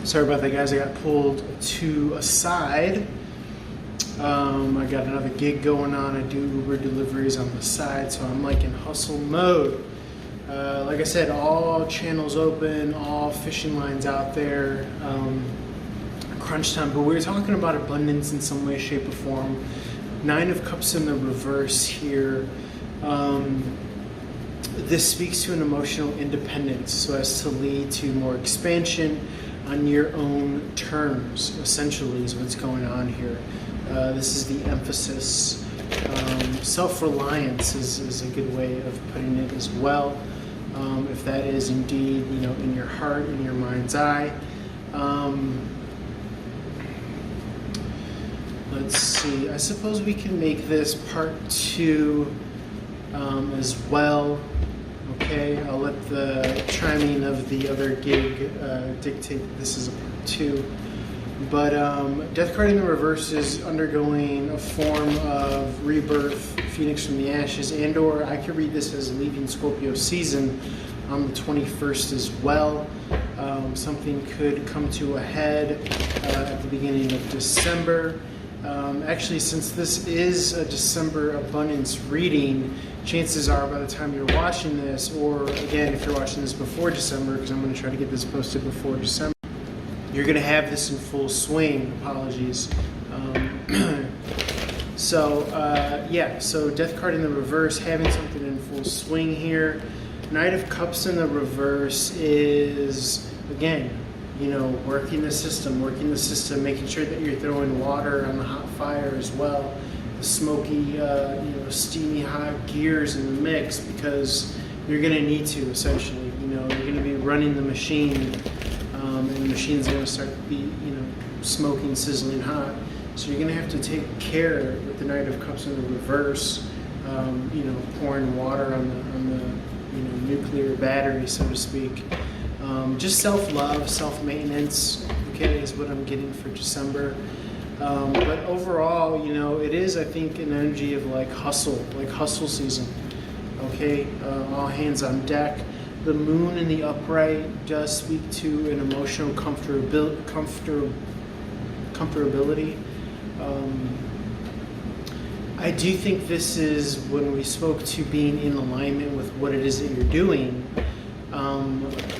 Sorry about that, guys. I got pulled to a side. I got another gig going on. I do Uber deliveries on the side, so I'm like in hustle mode. Like I said, all channels open, all fishing lines out there. Crunch time, but we were talking about abundance in some way, shape, or form. 9 of Cups in the reverse here. This speaks to an emotional independence, so as to lead to more expansion on your own terms, essentially, is what's going on here. This is the emphasis. Self-reliance is a good way of putting it as well. If that is indeed, in your heart, in your mind's eye. Let's see. I suppose we can make this part 2 as well. Okay, I'll let the chiming of the other gig dictate that this is a part 2. But Death card in the reverse is undergoing a form of rebirth, Phoenix from the ashes, and/or I could read this as leaving Scorpio season on the 21st as well. Something could come to a head at the beginning of December. Actually, since this is a December abundance reading, chances are by the time you're watching this, or again, if you're watching this before December, because I'm going to try to get this posted before December, you're going to have this in full swing. Apologies. So Death card in the reverse, having something in full swing here. Knight of Cups in the reverse is, again, working the system, making sure that you're throwing water on the hot fire as well. The smoky, steamy hot gears in the mix, because you're going to need to, essentially. You're going to be running the machine, and the machine's going to start to be, smoking, sizzling hot. So you're going to have to take care with the Knight of Cups in the reverse, pouring water on the nuclear battery, so to speak. Just self-love, self-maintenance, okay, is what I'm getting for December. But overall, it is, I think, an energy of like hustle season, okay? All hands on deck. The moon in the upright does speak to an emotional comfortability. I do think this is when we spoke to being in alignment with what it is that you're doing.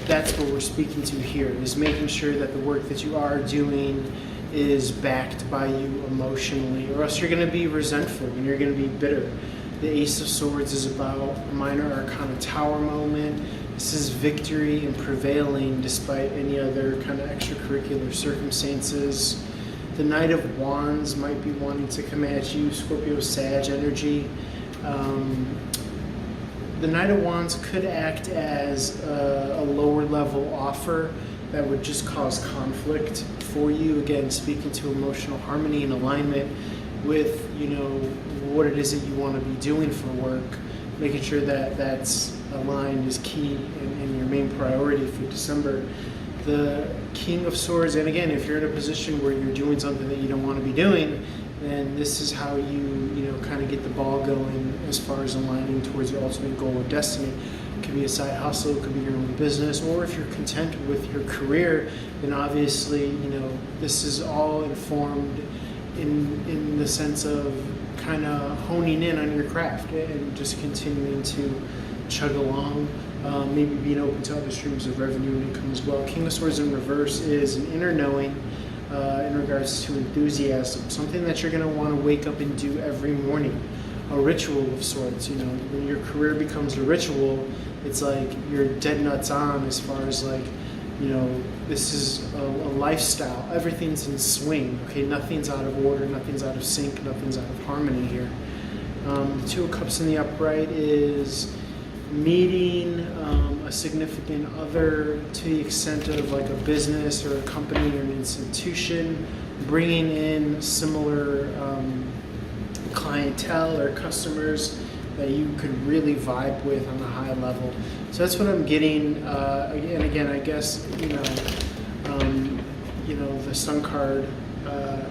That's what we're speaking to here, is making sure that the work that you are doing is backed by you emotionally, or else you're going to be resentful and you're going to be bitter. The Ace of Swords is about a minor arcana tower moment. This is victory and prevailing despite any other kind of extracurricular circumstances. The Knight of Wands might be wanting to come at you, Scorpio Sag energy. The Knight of Wands could act as a lower level offer that would just cause conflict for you. Again, speaking to emotional harmony and alignment with, what it is that you want to be doing for work. Making sure that that's aligned is key and your main priority for December. The King of Swords, and again, if you're in a position where you're doing something that you don't want to be doing, then this is how you kind of get the ball going as far as aligning towards your ultimate goal of destiny. It could be a side hustle, it could be your own business, or if you're content with your career, then obviously, this is all informed in the sense of kind of honing in on your craft and just continuing to chug along. Maybe being open to other streams of revenue and income as well. King of Swords in reverse is an inner knowing in regards to enthusiasm, something that you're going to want to wake up and do every morning. A ritual of sorts. When your career becomes a ritual, it's like you're dead nuts on as far as like, this is a lifestyle. Everything's in swing. Okay, nothing's out of order, nothing's out of sync, nothing's out of harmony here. The Two of Cups in the upright is meeting a significant other to the extent of like a business or a company or an institution, bringing in similar clientele or customers that you could really vibe with on a high level. So that's what I'm getting. Again, I guess the Sun card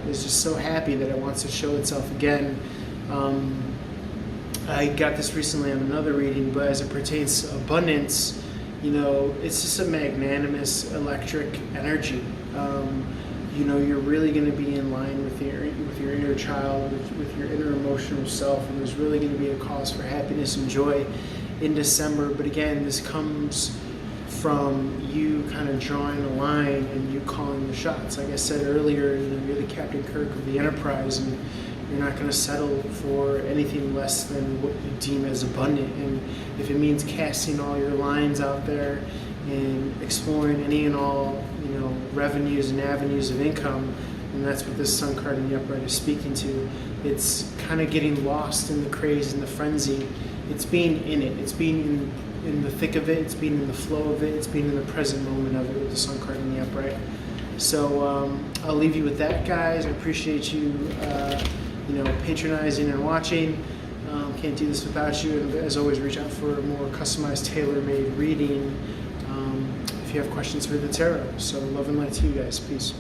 is just so happy that it wants to show itself again. I got this recently on another reading, but as it pertains to abundance, it's just a magnanimous electric energy. You're really going to be in line with your inner child, with your inner emotional self, and there's really going to be a cause for happiness and joy in December. But again, this comes from you kind of drawing a line and you calling the shots. Like I said earlier, you're the Captain Kirk of the Enterprise, and you're not going to settle for anything less than what you deem as abundant. And if it means casting all your lines out there and exploring any and all, revenues and avenues of income, and that's what this Sun card in the upright is speaking to. It's kind of getting lost in the craze and the frenzy. It's being in it. It's being in the thick of it. It's being in the flow of it. It's being in the present moment of it with the Sun card in the upright. So I'll leave you with that, guys. I appreciate you, patronizing and watching. Can't do this without you. And as always, reach out for a more customized, tailor-made reading if you have questions for the tarot. So love and light to you guys. Peace.